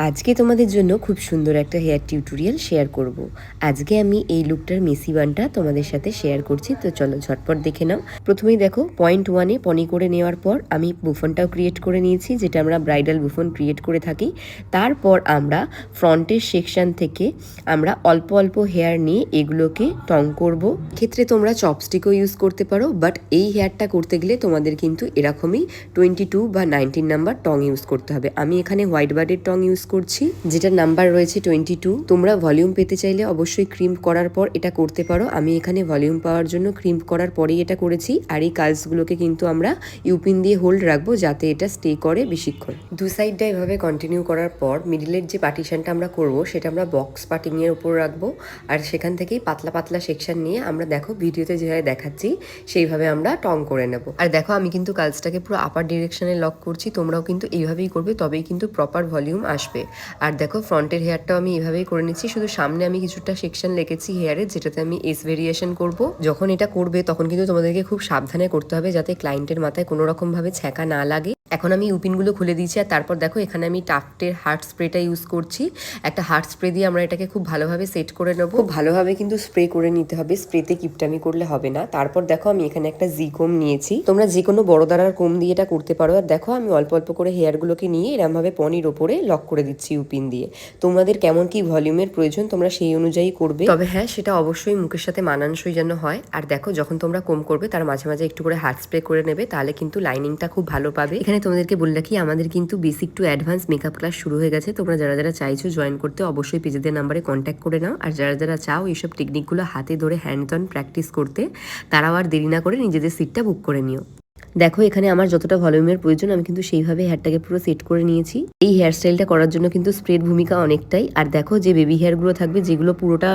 আজকে তোমাদের জন্য খুব সুন্দর একটা হেয়ার টিউটোরিয়াল শেয়ার করব। আজকে আমি এই লুকটার মেসি বানটা তোমাদের সাথে শেয়ার করছি, তো চলো ঝটপট দেখে নাও। প্রথমেই দেখো পয়েন্ট 1-এ পনি করে নেওয়ার পর আমি বুফনটাও ক্রিয়েট করে নিয়েছি, যেটা আমরা ব্রাইডাল বুফন ক্রিয়েট করে থাকি। তারপর আমরা ফ্রন্টের সেকশন থেকে আমরা অল্প অল্প হেয়ার নিয়ে এগুলোকে টং করব। ক্ষেত্রে তোমরা চপস্টিকও ইউজ করতে পারো, বাট এই হেয়ারটা করতে গেলে তোমাদের কিন্তু এরকমই 22 বা 19 নাম্বার টং ইউজ করতে হবে। আমি এখানে হোয়াইট বার্ডের টং ইউজ করছি, যেটার নাম্বার রয়েছে 22। তোমরা ভলিউম পেতে চাইলে অবশ্যই ক্রিম করার পর এটা করতে পারো। আমি এখানে ভলিউম পাওয়ার জন্য ক্রিম করার পরেই এটা করেছি। আর এই কাজগুলোকে কিন্তু আমরা ইউপিন দিয়ে হোল্ড রাখবো, যাতে এটা স্টে করে বেশিক্ষণ। দু সাইডটা এভাবে কন্টিনিউ করার পর মিডিলের যে পার্টিশনটা আমরা করব সেটা আমরা বক্স পার্টিং এর উপর রাখবো। আর সেখান থেকেই পাতলা পাতলা সেকশন নিয়ে আমরা দেখো ভিডিওতে যেভাবে দেখাচ্ছি সেইভাবে আমরা টং করে নেব। আর দেখো আমি কিন্তু কাজটাকে পুরো আপার ডিরেকশনে লক করছি, তোমরাও কিন্তু এইভাবেই করবে, তবেই কিন্তু প্রপার ভলিউম আসবে। আর দেখো ফ্রন্টের হেয়ারটাও আমি এভাবেই করে নিচ্ছি, শুধু সামনে আমি কিছুটা সেকশন লেগেছি হেয়ারের, যেটাতে আমি এস ভেরিয়েশন করব। যখন এটা করবে তখন কিন্তু তোমাদেরকে খুব সাবধানে করতে হবে, যাতে ক্লায়েন্টের মাথায় কোনো রকম ভাবে ছ্যাঁকা না লাগে। এখন আমি ইউপিনগুলো খুলে দিয়েছি, আর তারপর দেখো এখানে আমি টাফটের হার্ট স্প্রেটা ইউজ করছি। একটা হার্ট স্প্রে দিয়ে আমরা এটাকে খুব ভালোভাবে সেট করে নেবো। খুব ভালোভাবে কিন্তু স্প্রে করে নিতে হবে, স্প্রেতে কিপটামি করলে হবে না। তারপর দেখো আমি এখানে একটা জি কোম নিয়েছি, তোমরা যে কোনো বড় দাঁড়ার কোম দিয়ে এটা করতে পারো। আর দেখো আমি অল্প অল্প করে হেয়ারগুলোকে নিয়ে এরমভাবে পনির ওপরে লক করে দিচ্ছি ইউপিন দিয়ে। তোমাদের কেমন কি ভলিউমের প্রয়োজন তোমরা সেই অনুযায়ী করবে, তবে হ্যাঁ সেটা অবশ্যই মুখের সাথে মানানসই যেন হয়। আর দেখো যখন তোমরা কোম করবে তার মাঝে মাঝে একটু করে হার্ট স্প্রে করে নেবে, তাহলে কিন্তু লাইনিংটা খুব ভালো পাবে। এখানে তোমাদেরকে বলে রাখি আমাদের কিন্তু basic to advance makeup class শুরু হয়ে গেছে। তোমরা যারা যারা চাইছো জয়েন করতে অবশ্যই পেজেদের নাম্বারে কন্ট্যাক্ট করে নাও। আর যারা যারা চাও এইসব টেকনিকগুলো হাতে ধরে হ্যান্ডস অন প্র্যাকটিস করতে, তারাও আর দেরি না করে নিজেদের সিটটা বুক করে নিও। দেখো এখানে আমার যতটা ভলিউমের প্রয়োজন আমি কিন্তু সেইভাবে হেয়ারটাকে পুরো সেট করে নিয়েছি। এই হেয়ারস্টাইলটা করার জন্য কিন্তু স্প্রের ভূমিকা অনেকটাই। আর দেখো যে বেবি হেয়ারগুলো থাকবে, যেগুলো পুরোটা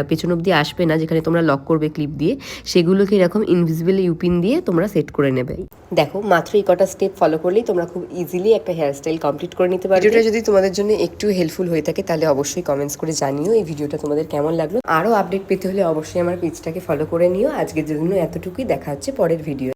পেছন অব্দি আসবে না, যেখানে তোমরা লক করবে ক্লিপ দিয়ে, সেগুলোকে এরকম ইনভিজিবল ইউপিন দিয়ে তোমরা সেট করে নেবে। দেখো মাত্র এই কটা স্টেপ ফলো করলেই তোমরা খুব ইজিলি একটা হেয়ারস্টাইল কমপ্লিট করে নিতে পারবে। ভিডিওটা যদি তোমাদের জন্য একটু হেল্পফুল হয়ে থাকে তাহলে অবশ্যই কমেন্টস করে জানিও এই ভিডিওটা তোমাদের কেমন লাগলো। আরও আপডেট পেতে হলে অবশ্যই আমার পেজটাকে ফলো করে নিও। আজকের জন্য এতটুকুই, দেখা হচ্ছে পরের ভিডিও।